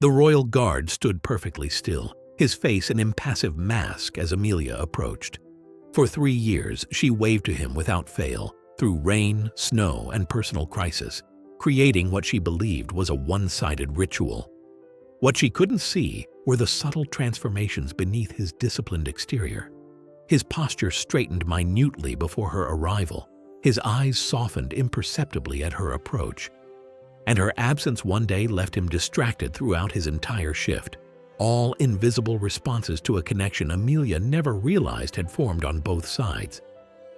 The royal guard stood perfectly still, his face an impassive mask as Amelia approached. For 3 years, she waved to him without fail, through rain, snow, and personal crisis, creating what she believed was a one-sided ritual. What she couldn't see were the subtle transformations beneath his disciplined exterior. His posture straightened minutely before her arrival, his eyes softened imperceptibly at her approach, and her absence one day left him distracted throughout his entire shift, all invisible responses to a connection Amelia never realized had formed on both sides.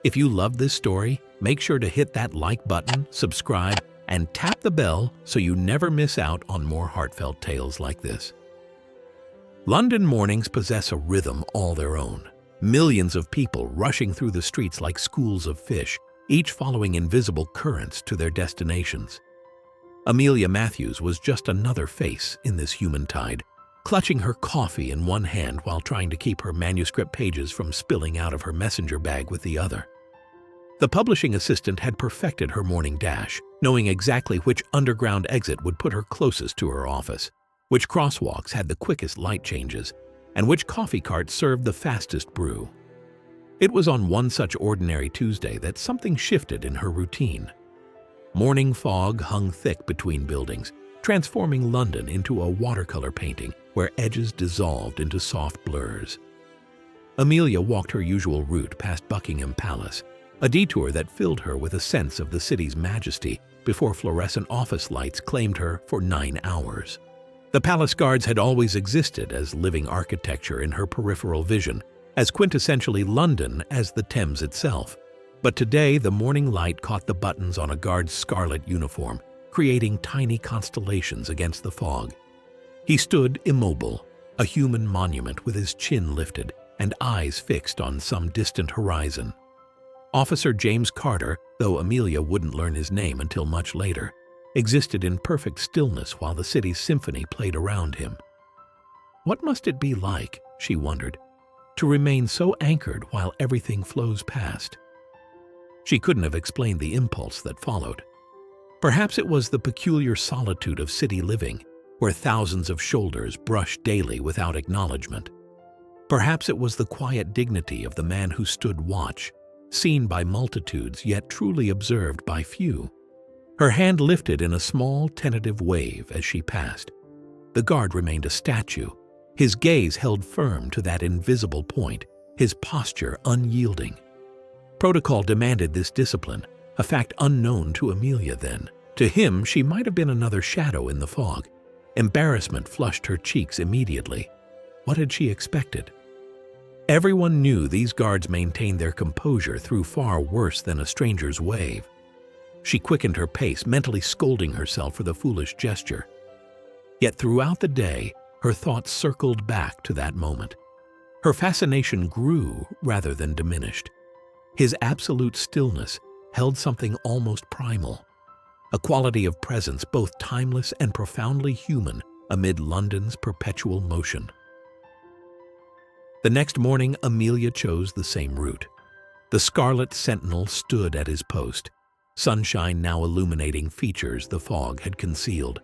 If you loved this story, make sure to hit that like button, subscribe, and tap the bell so you never miss out on more heartfelt tales like this. London mornings possess a rhythm all their own. Millions of people rushing through the streets like schools of fish, each following invisible currents to their destinations. Amelia Matthews was just another face in this human tide, clutching her coffee in one hand while trying to keep her manuscript pages from spilling out of her messenger bag with the other. The publishing assistant had perfected her morning dash, knowing exactly which underground exit would put her closest to her office, which crosswalks had the quickest light changes, and which coffee cart served the fastest brew. It was on one such ordinary Tuesday that something shifted in her routine. Morning fog hung thick between buildings, transforming London into a watercolor painting where edges dissolved into soft blurs. Amelia walked her usual route past Buckingham Palace, a detour that filled her with a sense of the city's majesty before fluorescent office lights claimed her for 9 hours. The palace guards had always existed as living architecture in her peripheral vision, as quintessentially London as the Thames itself. But today, the morning light caught the buttons on a guard's scarlet uniform, creating tiny constellations against the fog. He stood immobile, a human monument with his chin lifted and eyes fixed on some distant horizon. Officer James Carter, though Amelia wouldn't learn his name until much later, existed in perfect stillness while the city's symphony played around him. What must it be like, she wondered, to remain so anchored while everything flows past? She couldn't have explained the impulse that followed. Perhaps it was the peculiar solitude of city living, where thousands of shoulders brush daily without acknowledgement. Perhaps it was the quiet dignity of the man who stood watch, seen by multitudes yet truly observed by few. Her hand lifted in a small, tentative wave as she passed. The guard remained a statue, his gaze held firm to that invisible point, his posture unyielding. Protocol demanded this discipline, a fact unknown to Amelia then. To him, she might have been another shadow in the fog. Embarrassment flushed her cheeks immediately. What had she expected? Everyone knew these guards maintained their composure through far worse than a stranger's wave. She quickened her pace, mentally scolding herself for the foolish gesture. Yet throughout the day, her thoughts circled back to that moment. Her fascination grew rather than diminished. His absolute stillness held something almost primal, a quality of presence both timeless and profoundly human amid London's perpetual motion. The next morning, Amelia chose the same route. The Scarlet Sentinel stood at his post, sunshine now illuminating features the fog had concealed.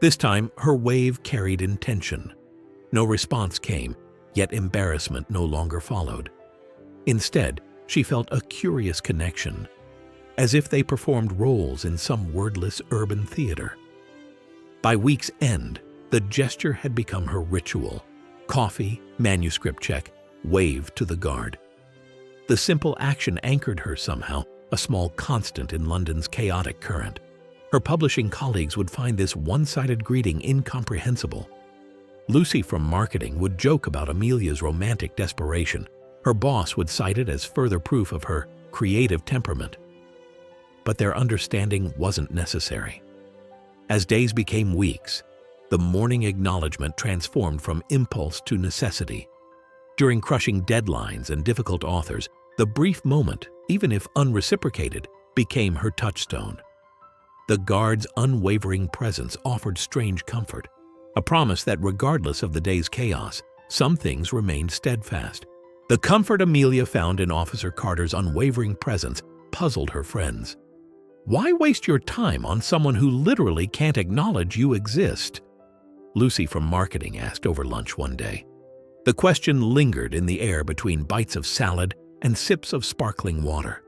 This time, her wave carried intention. No response came, yet embarrassment no longer followed. Instead, she felt a curious connection, as if they performed roles in some wordless urban theater. By week's end, the gesture had become her ritual. Coffee, manuscript check, wave to the guard. The simple action anchored her somehow, a small constant in London's chaotic current. Her publishing colleagues would find this one-sided greeting incomprehensible. Lucy from marketing would joke about Amelia's romantic desperation. Her boss would cite it as further proof of her creative temperament. But their understanding wasn't necessary. As days became weeks, the morning acknowledgement transformed from impulse to necessity. During crushing deadlines and difficult authors, the brief moment, even if unreciprocated, became her touchstone. The guard's unwavering presence offered strange comfort, a promise that regardless of the day's chaos, some things remained steadfast. The comfort Amelia found in Officer Carter's unwavering presence puzzled her friends. Why waste your time on someone who literally can't acknowledge you exist? Lucy from marketing asked over lunch one day. The question lingered in the air between bites of salad and sips of sparkling water.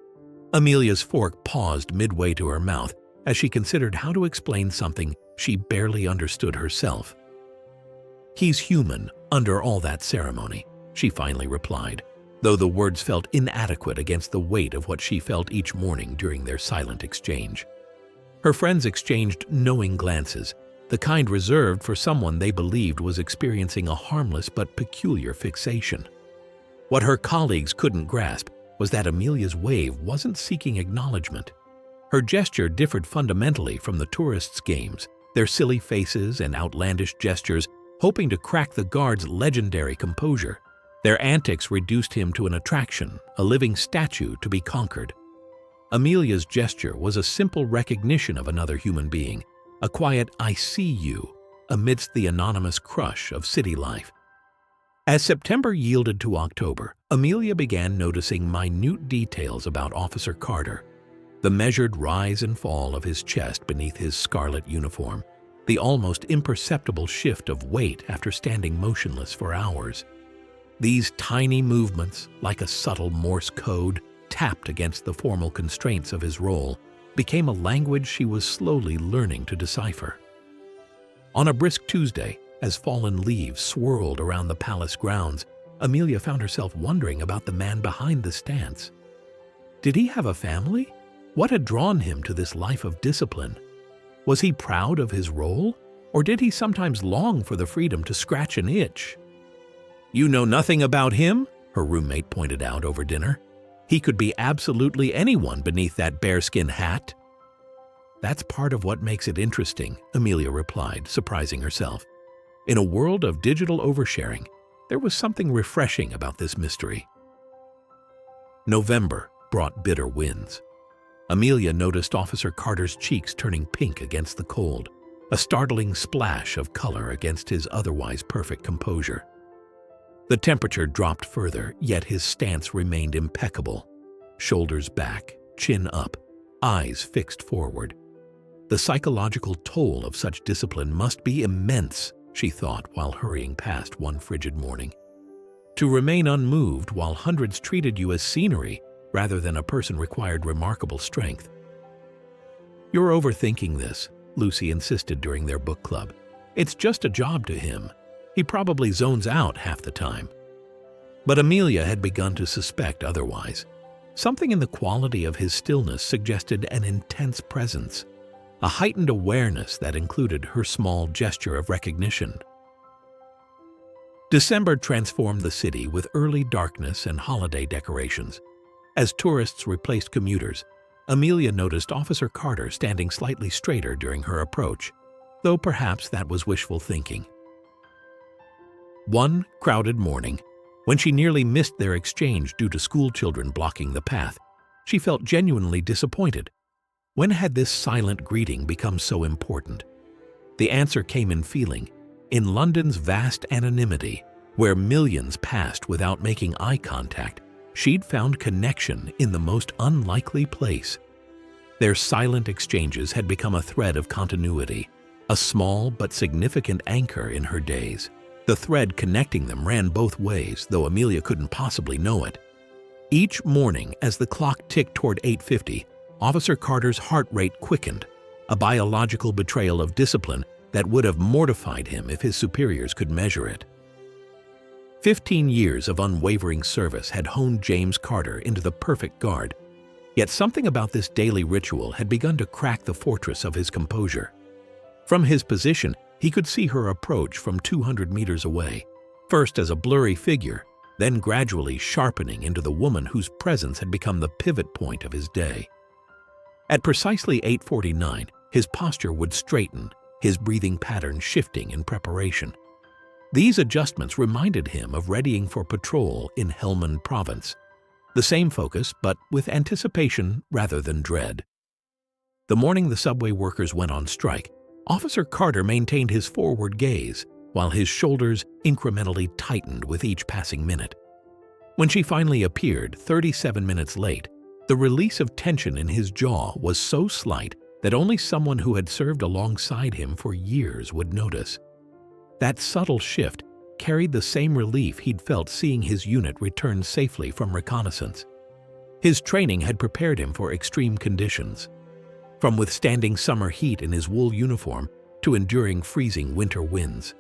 Amelia's fork paused midway to her mouth as she considered how to explain something she barely understood herself. "He's human under all that ceremony," she finally replied, though the words felt inadequate against the weight of what she felt each morning during their silent exchange. Her friends exchanged knowing glances, the kind reserved for someone they believed was experiencing a harmless but peculiar fixation. What her colleagues couldn't grasp was that Amelia's wave wasn't seeking acknowledgement. Her gesture differed fundamentally from the tourists' games, their silly faces and outlandish gestures hoping to crack the guard's legendary composure. Their antics reduced him to an attraction, a living statue to be conquered. Amelia's gesture was a simple recognition of another human being, a quiet "I see you" amidst the anonymous crush of city life. As September yielded to October, Amelia began noticing minute details about Officer Carter. The measured rise and fall of his chest beneath his scarlet uniform, the almost imperceptible shift of weight after standing motionless for hours. These tiny movements, like a subtle Morse code tapped against the formal constraints of his role, became a language she was slowly learning to decipher. On a brisk Tuesday, as fallen leaves swirled around the palace grounds, Amelia found herself wondering about the man behind the stance. Did he have a family? What had drawn him to this life of discipline? Was he proud of his role, or did he sometimes long for the freedom to scratch an itch? "You know nothing about him?" her roommate pointed out over dinner. "He could be absolutely anyone beneath that bearskin hat." "That's part of what makes it interesting," Amelia replied, surprising herself. In a world of digital oversharing, there was something refreshing about this mystery. November brought bitter winds. Amelia noticed Officer Carter's cheeks turning pink against the cold, a startling splash of color against his otherwise perfect composure. The temperature dropped further, yet his stance remained impeccable. Shoulders back, chin up, eyes fixed forward. The psychological toll of such discipline must be immense, she thought while hurrying past one frigid morning. To remain unmoved while hundreds treated you as scenery rather than a person required remarkable strength. "You're overthinking this," Lucy insisted during their book club. "It's just a job to him. He probably zones out half the time." But Amelia had begun to suspect otherwise. Something in the quality of his stillness suggested an intense presence, a heightened awareness that included her small gesture of recognition. December transformed the city with early darkness and holiday decorations. As tourists replaced commuters, Amelia noticed Officer Carter standing slightly straighter during her approach, though perhaps that was wishful thinking. One crowded morning, when she nearly missed their exchange due to school children blocking the path, she felt genuinely disappointed. When had this silent greeting become so important? The answer came in feeling. In London's vast anonymity, where millions passed without making eye contact, she'd found connection in the most unlikely place. Their silent exchanges had become a thread of continuity, a small but significant anchor in her days. The thread connecting them ran both ways, though Amelia couldn't possibly know it. Each morning, as the clock ticked toward 8:50, Officer Carter's heart rate quickened, a biological betrayal of discipline that would have mortified him if his superiors could measure it. 15 years of unwavering service had honed James Carter into the perfect guard, yet something about this daily ritual had begun to crack the fortress of his composure. From his position, he could see her approach from 200 meters away, first as a blurry figure, then gradually sharpening into the woman whose presence had become the pivot point of his day. At precisely 8:49, his posture would straighten, his breathing pattern shifting in preparation. These adjustments reminded him of readying for patrol in Helmand Province. The same focus, but with anticipation rather than dread. The morning the subway workers went on strike, Officer Carter maintained his forward gaze, while his shoulders incrementally tightened with each passing minute. When she finally appeared, 37 minutes late, the release of tension in his jaw was so slight that only someone who had served alongside him for years would notice. That subtle shift carried the same relief he'd felt seeing his unit return safely from reconnaissance. His training had prepared him for extreme conditions, from withstanding summer heat in his wool uniform to enduring freezing winter winds.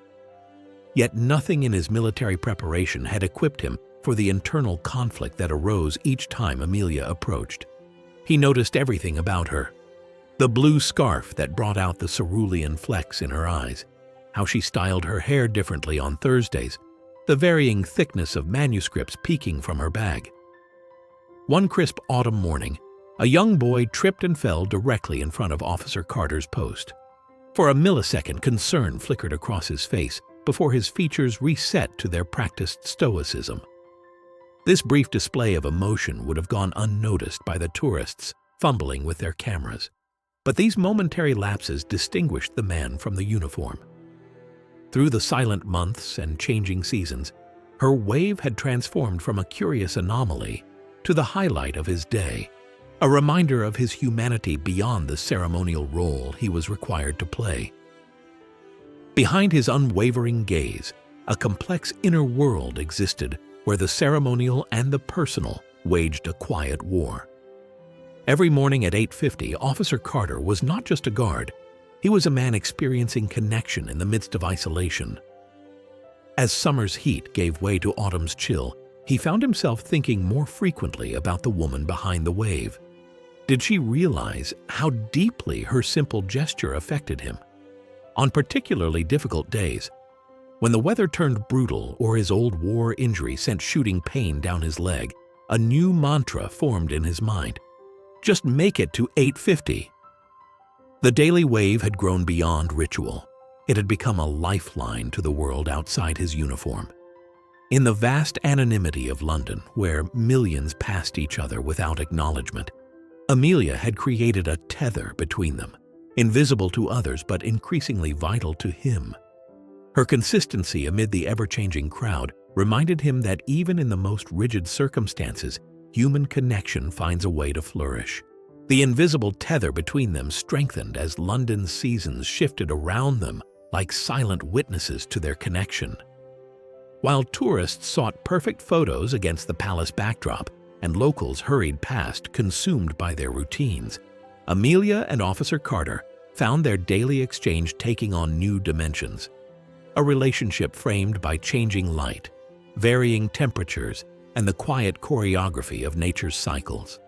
Yet nothing in his military preparation had equipped him for the internal conflict that arose each time Amelia approached. He noticed everything about her: the blue scarf that brought out the cerulean flecks in her eyes, how she styled her hair differently on Thursdays, the varying thickness of manuscripts peeking from her bag. One crisp autumn morning, a young boy tripped and fell directly in front of Officer Carter's post. For a millisecond, concern flickered across his face before his features reset to their practiced stoicism. This brief display of emotion would have gone unnoticed by the tourists fumbling with their cameras, but these momentary lapses distinguished the man from the uniform. Through the silent months and changing seasons, her wave had transformed from a curious anomaly to the highlight of his day, a reminder of his humanity beyond the ceremonial role he was required to play. Behind his unwavering gaze, a complex inner world existed where the ceremonial and the personal waged a quiet war. Every morning at 8:50, Officer Carter was not just a guard. He was a man experiencing connection in the midst of isolation. As summer's heat gave way to autumn's chill, he found himself thinking more frequently about the woman behind the wave. Did she realize how deeply her simple gesture affected him? On particularly difficult days, when the weather turned brutal or his old war injury sent shooting pain down his leg, a new mantra formed in his mind: just make it to 8:50. The daily wave had grown beyond ritual. It had become a lifeline to the world outside his uniform. In the vast anonymity of London, where millions passed each other without acknowledgement, Amelia had created a tether between them, invisible to others but increasingly vital to him. Her consistency amid the ever-changing crowd reminded him that even in the most rigid circumstances, human connection finds a way to flourish. The invisible tether between them strengthened as London's seasons shifted around them like silent witnesses to their connection. While tourists sought perfect photos against the palace backdrop and locals hurried past, consumed by their routines, Amelia and Officer Carter found their daily exchange taking on new dimensions. A relationship framed by changing light, varying temperatures, and the quiet choreography of nature's cycles.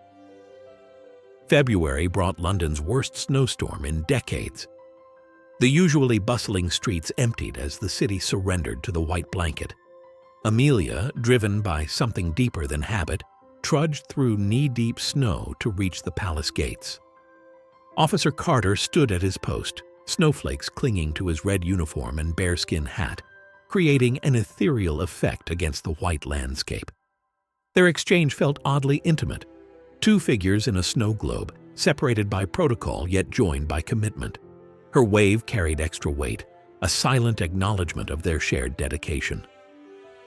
February brought London's worst snowstorm in decades. The usually bustling streets emptied as the city surrendered to the white blanket. Amelia, driven by something deeper than habit, trudged through knee-deep snow to reach the palace gates. Officer Carter stood at his post, snowflakes clinging to his red uniform and bearskin hat, creating an ethereal effect against the white landscape. Their exchange felt oddly intimate, two figures in a snow globe, separated by protocol yet joined by commitment. Her wave carried extra weight, a silent acknowledgement of their shared dedication.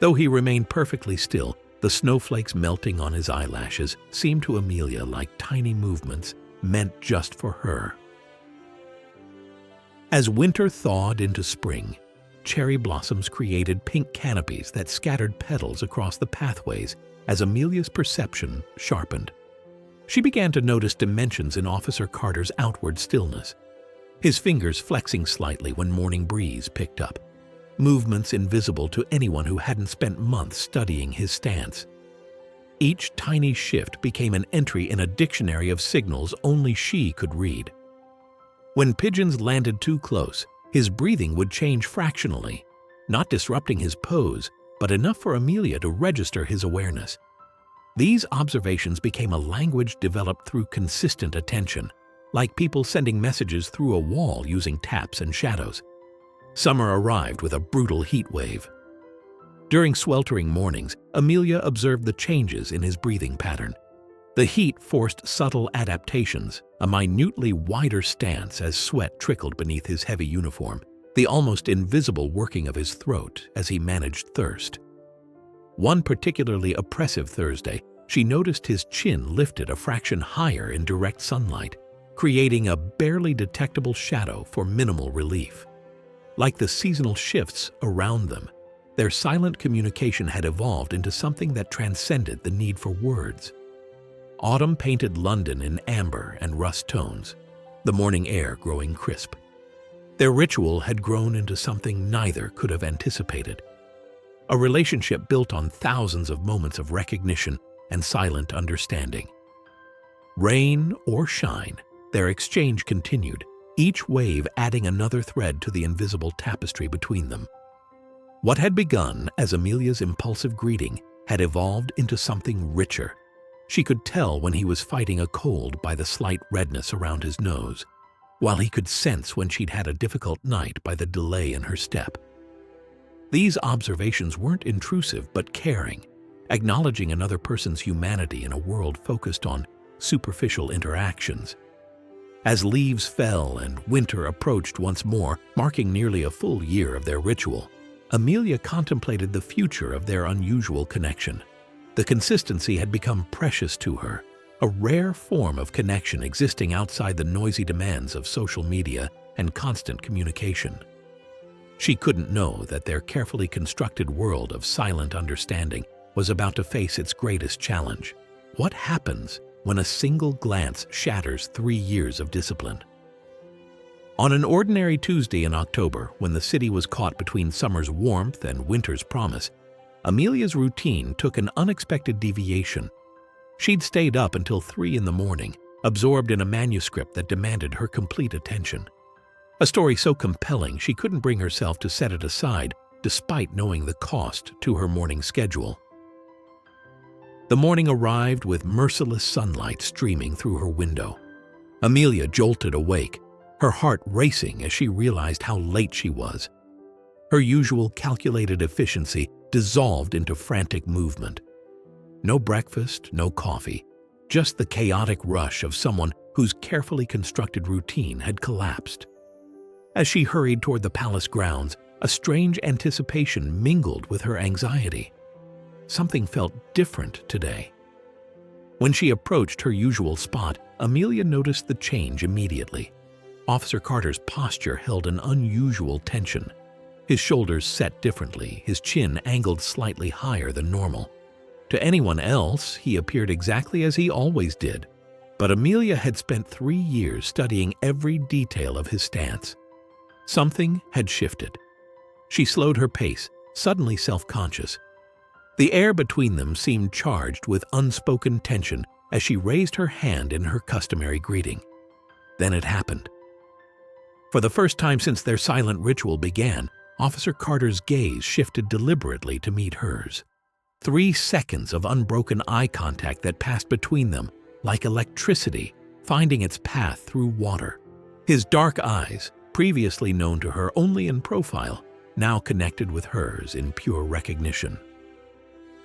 Though he remained perfectly still, the snowflakes melting on his eyelashes seemed to Amelia like tiny movements meant just for her. As winter thawed into spring, cherry blossoms created pink canopies that scattered petals across the pathways as Amelia's perception sharpened. She began to notice dimensions in Officer Carter's outward stillness, his fingers flexing slightly when morning breeze picked up, movements invisible to anyone who hadn't spent months studying his stance. Each tiny shift became an entry in a dictionary of signals only she could read. When pigeons landed too close, his breathing would change fractionally, not disrupting his pose, but enough for Amelia to register his awareness. These observations became a language developed through consistent attention, like people sending messages through a wall using taps and shadows. Summer arrived with a brutal heat wave. During sweltering mornings, Amelia observed the changes in his breathing pattern. The heat forced subtle adaptations, a minutely wider stance as sweat trickled beneath his heavy uniform, the almost invisible working of his throat as he managed thirst. One particularly oppressive Thursday, she noticed his chin lifted a fraction higher in direct sunlight, creating a barely detectable shadow for minimal relief. Like the seasonal shifts around them, their silent communication had evolved into something that transcended the need for words. Autumn painted London in amber and rust tones, the morning air growing crisp. Their ritual had grown into something neither could have anticipated. A relationship built on thousands of moments of recognition and silent understanding. Rain or shine, their exchange continued, each wave adding another thread to the invisible tapestry between them. What had begun as Amelia's impulsive greeting had evolved into something richer. She could tell when he was fighting a cold by the slight redness around his nose, while he could sense when she'd had a difficult night by the delay in her step. These observations weren't intrusive but caring, acknowledging another person's humanity in a world focused on superficial interactions. As leaves fell and winter approached once more, marking nearly a full year of their ritual, Amelia contemplated the future of their unusual connection. The consistency had become precious to her, a rare form of connection existing outside the noisy demands of social media and constant communication. She couldn't know that their carefully constructed world of silent understanding was about to face its greatest challenge. What happens when a single glance shatters 3 years of discipline? On an ordinary Tuesday in October, when the city was caught between summer's warmth and winter's promise, Amelia's routine took an unexpected deviation. She'd stayed up until 3 in the morning, absorbed in a manuscript that demanded her complete attention. A story so compelling she couldn't bring herself to set it aside, despite knowing the cost to her morning schedule. The morning arrived with merciless sunlight streaming through her window. Amelia jolted awake, her heart racing as she realized how late she was. Her usual calculated efficiency dissolved into frantic movement. No breakfast, no coffee, just the chaotic rush of someone whose carefully constructed routine had collapsed. As she hurried toward the palace grounds, a strange anticipation mingled with her anxiety. Something felt different today. When she approached her usual spot, Amelia noticed the change immediately. Officer Carter's posture held an unusual tension. His shoulders set differently, his chin angled slightly higher than normal. To anyone else, he appeared exactly as he always did, but Amelia had spent 3 years studying every detail of his stance. Something had shifted. She slowed her pace, suddenly self-conscious. The air between them seemed charged with unspoken tension as she raised her hand in her customary greeting. Then it happened. For the first time since their silent ritual began, Officer Carter's gaze shifted deliberately to meet hers. 3 seconds of unbroken eye contact that passed between them, like electricity finding its path through water. His dark eyes, previously known to her only in profile, now connected with hers in pure recognition.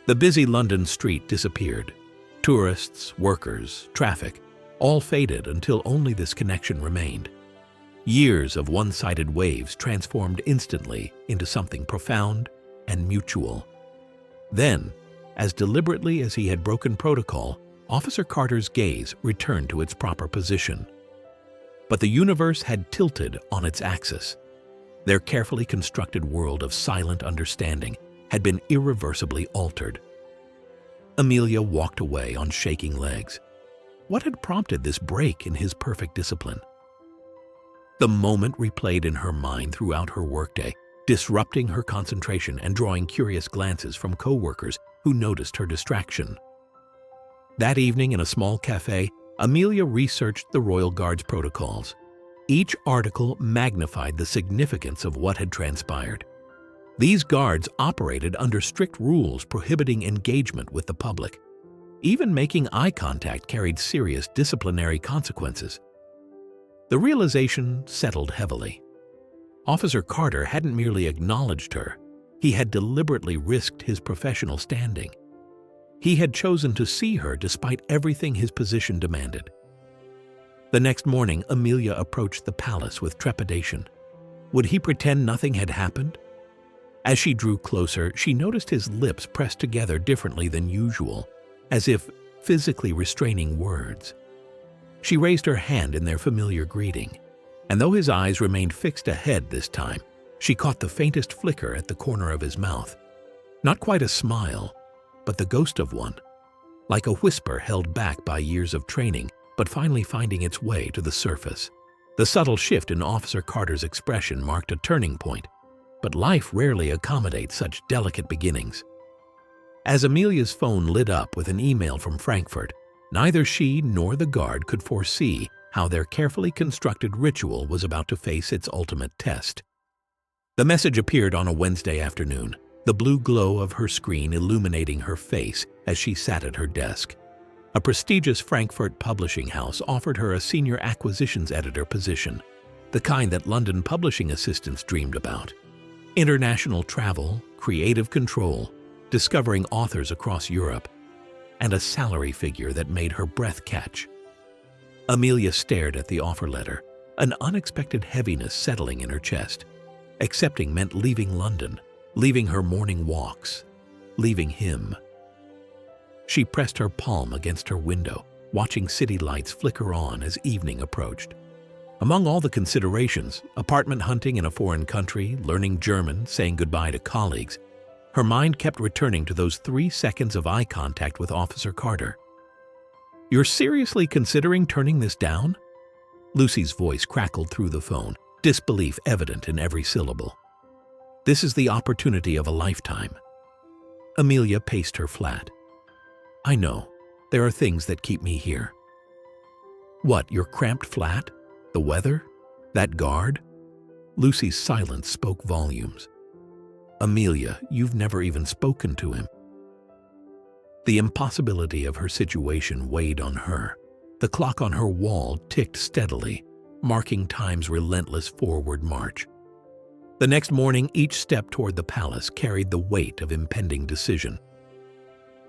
The busy London street disappeared. Tourists, workers, traffic, all faded until only this connection remained. Years of one-sided waves transformed instantly into something profound and mutual. Then, as deliberately as he had broken protocol, Officer Carter's gaze returned to its proper position. But the universe had tilted on its axis. Their carefully constructed world of silent understanding had been irreversibly altered. Amelia walked away on shaking legs. What had prompted this break in his perfect discipline? The moment replayed in her mind throughout her workday, disrupting her concentration and drawing curious glances from co-workers who noticed her distraction. That evening in a small cafe, Amelia researched the Royal Guard's protocols. Each article magnified the significance of what had transpired. These guards operated under strict rules prohibiting engagement with the public. Even making eye contact carried serious disciplinary consequences. The realization settled heavily. Officer Carter hadn't merely acknowledged her, he had deliberately risked his professional standing. He had chosen to see her despite everything his position demanded. The next morning, Amelia approached the palace with trepidation. Would he pretend nothing had happened? As she drew closer, she noticed his lips pressed together differently than usual, as if physically restraining words. She raised her hand in their familiar greeting, and though his eyes remained fixed ahead this time, She caught the faintest flicker at the corner of his mouth. Not quite a smile, but the ghost of one, like a whisper held back by years of training, but finally finding its way to the surface. The subtle shift in Officer Carter's expression marked a turning point, but life rarely accommodates such delicate beginnings. As Amelia's phone lit up with an email from Frankfurt, neither she nor the guard could foresee how their carefully constructed ritual was about to face its ultimate test. The message appeared on a Wednesday afternoon, the blue glow of her screen illuminating her face as she sat at her desk. A prestigious Frankfurt publishing house offered her a senior acquisitions editor position, the kind that London publishing assistants dreamed about. International travel, creative control, discovering authors across Europe, and a salary figure that made her breath catch. Amelia stared at the offer letter, an unexpected heaviness settling in her chest. Accepting meant leaving London, leaving her morning walks, leaving him. She pressed her palm against her window, watching city lights flicker on as evening approached. Among all the considerations, apartment hunting in a foreign country, learning German, saying goodbye to colleagues, her mind kept returning to those 3 seconds of eye contact with Officer Carter. "You're seriously considering turning this down?" Lucy's voice crackled through the phone, disbelief evident in every syllable. "This is the opportunity of a lifetime." Amelia paced her flat. "I know. There are things that keep me here." "What, your cramped flat? The weather? That guard?" Lucy's silence spoke volumes. "Amelia, you've never even spoken to him." The impossibility of her situation weighed on her. The clock on her wall ticked steadily, marking time's relentless forward march. The next morning, each step toward the palace carried the weight of impending decision.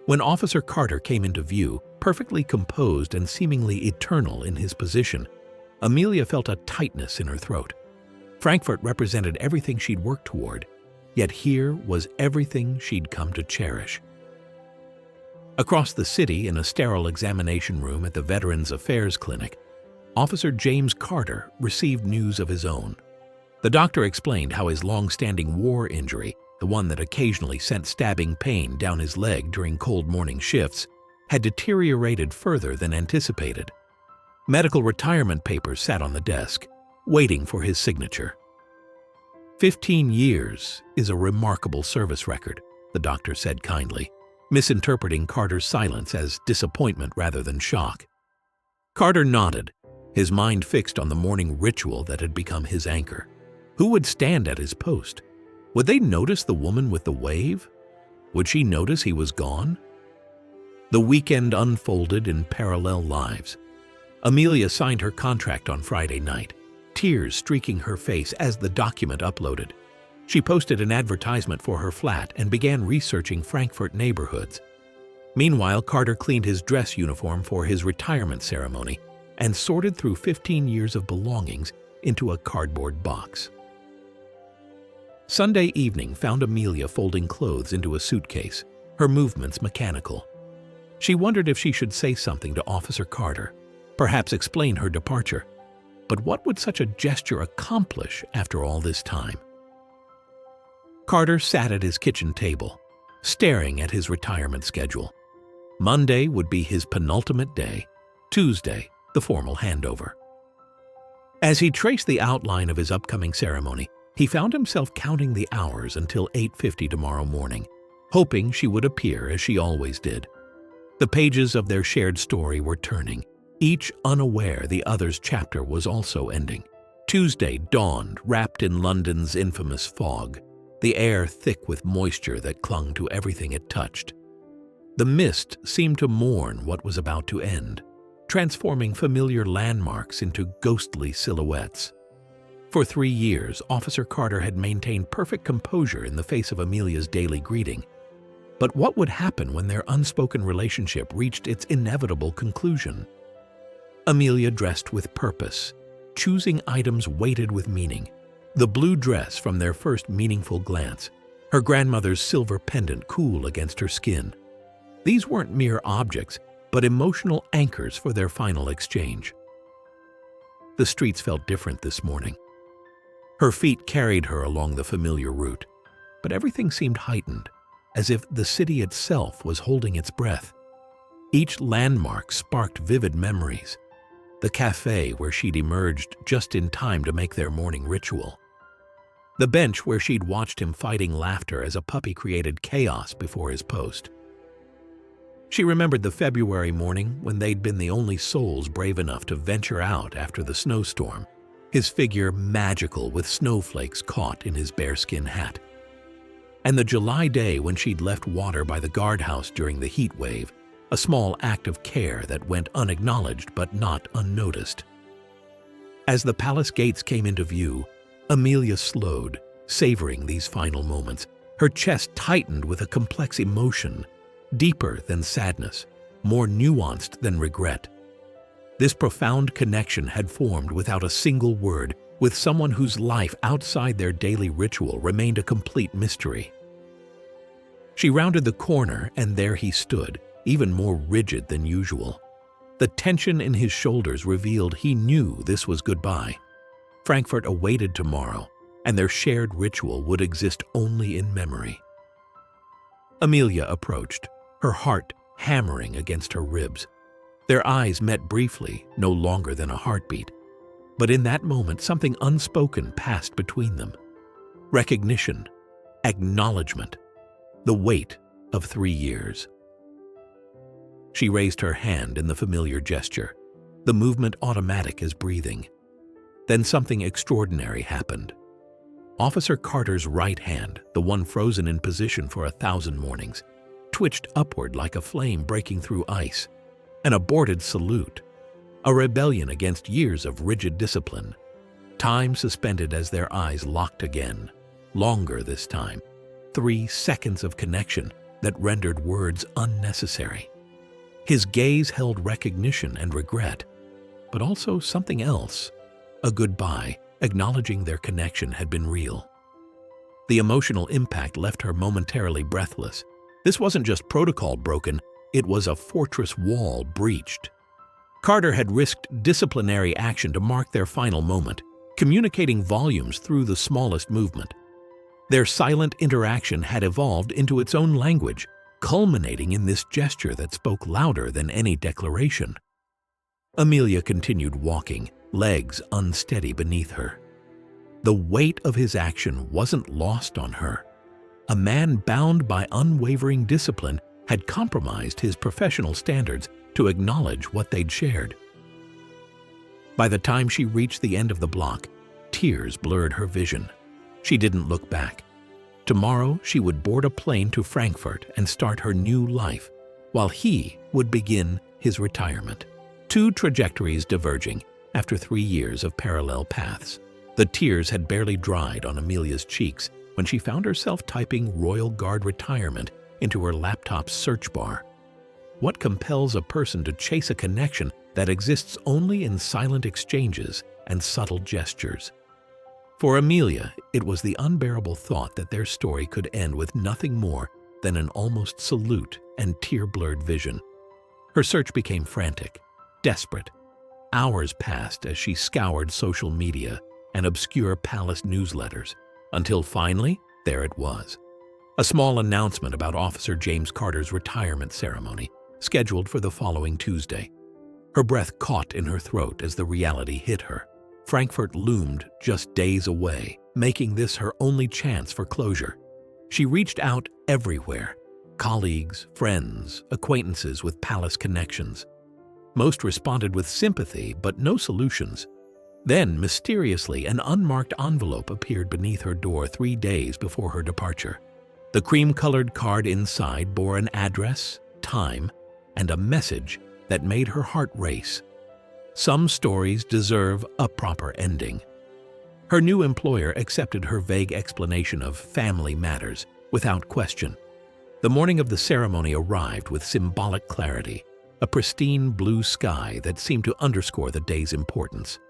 When Officer Carter came into view, perfectly composed and seemingly eternal in his position, Amelia felt a tightness in her throat. Frankfurt represented everything she'd worked toward, yet here was everything she'd come to cherish. Across the city, in a sterile examination room at the Veterans Affairs Clinic, Officer James Carter received news of his own. The doctor explained how his long-standing war injury, the one that occasionally sent stabbing pain down his leg during cold morning shifts, had deteriorated further than anticipated. Medical retirement papers sat on the desk, waiting for his signature. 15 years is a remarkable service record, the doctor said kindly, misinterpreting Carter's silence as disappointment rather than shock. Carter nodded, his mind fixed on the morning ritual that had become his anchor. Who would stand at his post? Would they notice the woman with the wave? Would she notice he was gone? The weekend unfolded in parallel lives. Amelia signed her contract on Friday night, tears streaking her face as the document uploaded. She posted an advertisement for her flat and began researching Frankfurt neighborhoods. Meanwhile, Carter cleaned his dress uniform for his retirement ceremony and sorted through 15 years of belongings into a cardboard box. Sunday evening found Amelia folding clothes into a suitcase, her movements mechanical. She wondered if she should say something to Officer Carter, perhaps explain her departure. But what would such a gesture accomplish after all this time? Carter sat at his kitchen table, staring at his retirement schedule. Monday would be his penultimate day, Tuesday, the formal handover. As he traced the outline of his upcoming ceremony, he found himself counting the hours until 8:50 tomorrow morning, hoping she would appear as she always did. The pages of their shared story were turning, each unaware the other's chapter was also ending. Tuesday dawned, wrapped in London's infamous fog, the air thick with moisture that clung to everything it touched. The mist seemed to mourn what was about to end, transforming familiar landmarks into ghostly silhouettes. For 3 years, Officer Carter had maintained perfect composure in the face of Amelia's daily greeting. But what would happen when their unspoken relationship reached its inevitable conclusion? Amelia dressed with purpose, choosing items weighted with meaning. The blue dress from their first meaningful glance, her grandmother's silver pendant cool against her skin. These weren't mere objects, but emotional anchors for their final exchange. The streets felt different this morning. Her feet carried her along the familiar route, but everything seemed heightened, as if the city itself was holding its breath. Each landmark sparked vivid memories. The cafe where she'd emerged just in time to make their morning ritual. The bench where she'd watched him fighting laughter as a puppy created chaos before his post. She remembered the February morning when they'd been the only souls brave enough to venture out after the snowstorm, his figure magical with snowflakes caught in his bearskin hat. And the July day when she'd left water by the guardhouse during the heat wave, a small act of care that went unacknowledged but not unnoticed. As the palace gates came into view, Amelia slowed, savoring these final moments. Her chest tightened with a complex emotion, deeper than sadness, more nuanced than regret. This profound connection had formed without a single word, with someone whose life outside their daily ritual remained a complete mystery. She rounded the corner, and there he stood, even more rigid than usual. The tension in his shoulders revealed he knew this was goodbye. Frankfurt awaited tomorrow, and their shared ritual would exist only in memory. Amelia approached, her heart hammering against her ribs. Their eyes met briefly, no longer than a heartbeat. But in that moment, something unspoken passed between them. Recognition, acknowledgement, the weight of 3 years. She raised her hand in the familiar gesture, the movement automatic as breathing. Then something extraordinary happened. Officer Carter's right hand, the one frozen in position for 1,000 mornings, twitched upward like a flame breaking through ice. An aborted salute, a rebellion against years of rigid discipline. Time suspended as their eyes locked again, longer this time. 3 seconds of connection that rendered words unnecessary. His gaze held recognition and regret, but also something else, a goodbye, acknowledging their connection had been real. The emotional impact left her momentarily breathless. This wasn't just protocol broken, it was a fortress wall breached. Carter had risked disciplinary action to mark their final moment, communicating volumes through the smallest movement. Their silent interaction had evolved into its own language, culminating in this gesture that spoke louder than any declaration. Amelia continued walking, legs unsteady beneath her. The weight of his action wasn't lost on her. A man bound by unwavering discipline had compromised his professional standards to acknowledge what they'd shared. By the time she reached the end of the block, tears blurred her vision. She didn't look back. Tomorrow, she would board a plane to Frankfurt and start her new life, while he would begin his retirement. 2 trajectories diverging after 3 years of parallel paths. The tears had barely dried on Amelia's cheeks when she found herself typing Royal Guard retirement into her laptop's search bar. What compels a person to chase a connection that exists only in silent exchanges and subtle gestures? For Amelia, it was the unbearable thought that their story could end with nothing more than an almost salute and tear-blurred vision. Her search became frantic, desperate. Hours passed as she scoured social media and obscure palace newsletters, until finally, there it was. A small announcement about Officer James Carter's retirement ceremony, scheduled for the following Tuesday. Her breath caught in her throat as the reality hit her. Frankfurt loomed just days away, making this her only chance for closure. She reached out everywhere, colleagues, friends, acquaintances with palace connections. Most responded with sympathy, but no solutions. Then, mysteriously, an unmarked envelope appeared beneath her door 3 days before her departure. The cream-colored card inside bore an address, time, and a message that made her heart race. Some stories deserve a proper ending. Her new employer accepted her vague explanation of family matters without question. The morning of the ceremony arrived with symbolic clarity, a pristine blue sky that seemed to underscore the day's importance.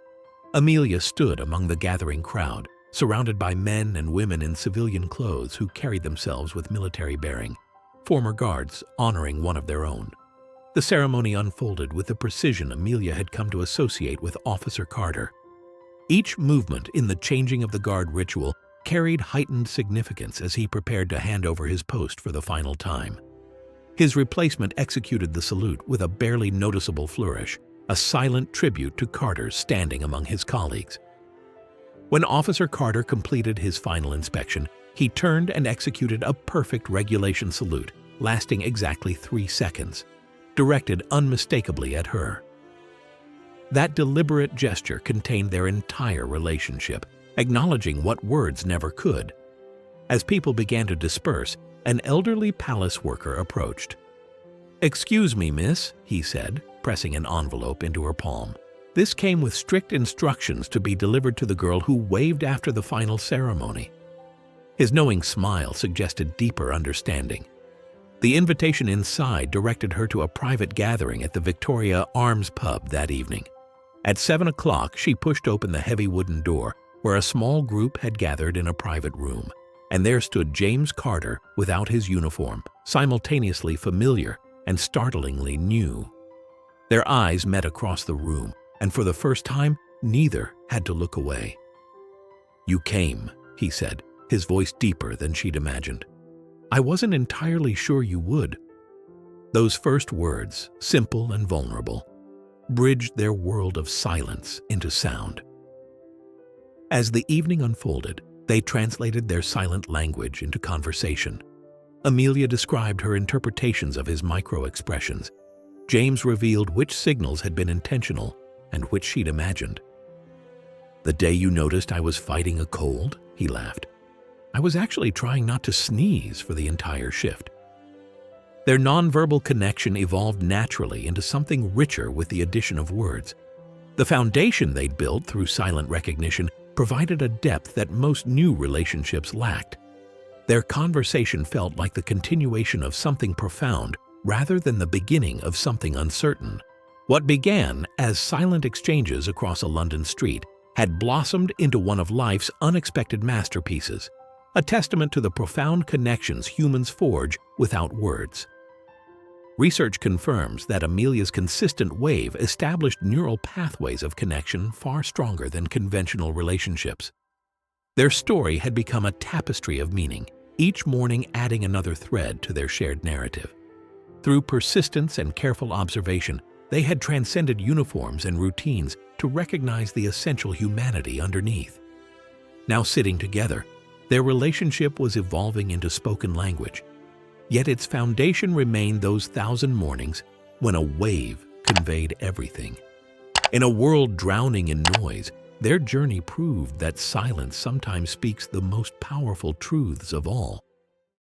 Amelia stood among the gathering crowd, surrounded by men and women in civilian clothes who carried themselves with military bearing, former guards honoring one of their own. The ceremony unfolded with the precision Amelia had come to associate with Officer Carter. Each movement in the changing of the guard ritual carried heightened significance as he prepared to hand over his post for the final time. His replacement executed the salute with a barely noticeable flourish, a silent tribute to Carter's standing among his colleagues. When Officer Carter completed his final inspection, he turned and executed a perfect regulation salute, lasting exactly 3 seconds, directed unmistakably at her. That deliberate gesture contained their entire relationship, acknowledging what words never could. As people began to disperse, an elderly palace worker approached. "Excuse me, miss," he said, pressing an envelope into her palm. This came with strict instructions to be delivered to the girl who waved after the final ceremony. His knowing smile suggested deeper understanding. The invitation inside directed her to a private gathering at the Victoria Arms Pub that evening. At 7 o'clock, she pushed open the heavy wooden door where a small group had gathered in a private room, and there stood James Carter without his uniform, simultaneously familiar and startlingly new. Their eyes met across the room, and for the first time, neither had to look away. "You came," he said, his voice deeper than she'd imagined. "I wasn't entirely sure you would." Those first words, simple and vulnerable, bridged their world of silence into sound. As the evening unfolded, they translated their silent language into conversation. Amelia described her interpretations of his micro-expressions. James revealed which signals had been intentional and which she'd imagined. "The day you noticed I was fighting a cold," he laughed. "I was actually trying not to sneeze for the entire shift." Their nonverbal connection evolved naturally into something richer with the addition of words. The foundation they'd built through silent recognition provided a depth that most new relationships lacked. Their conversation felt like the continuation of something profound rather than the beginning of something uncertain. What began as silent exchanges across a London street had blossomed into one of life's unexpected masterpieces, a testament to the profound connections humans forge without words. Research confirms that Amelia's consistent wave established neural pathways of connection far stronger than conventional relationships. Their story had become a tapestry of meaning, each morning adding another thread to their shared narrative. Through persistence and careful observation, they had transcended uniforms and routines to recognize the essential humanity underneath. Now sitting together, their relationship was evolving into spoken language, yet its foundation remained those 1,000 mornings when a wave conveyed everything. In a world drowning in noise, their journey proved that silence sometimes speaks the most powerful truths of all.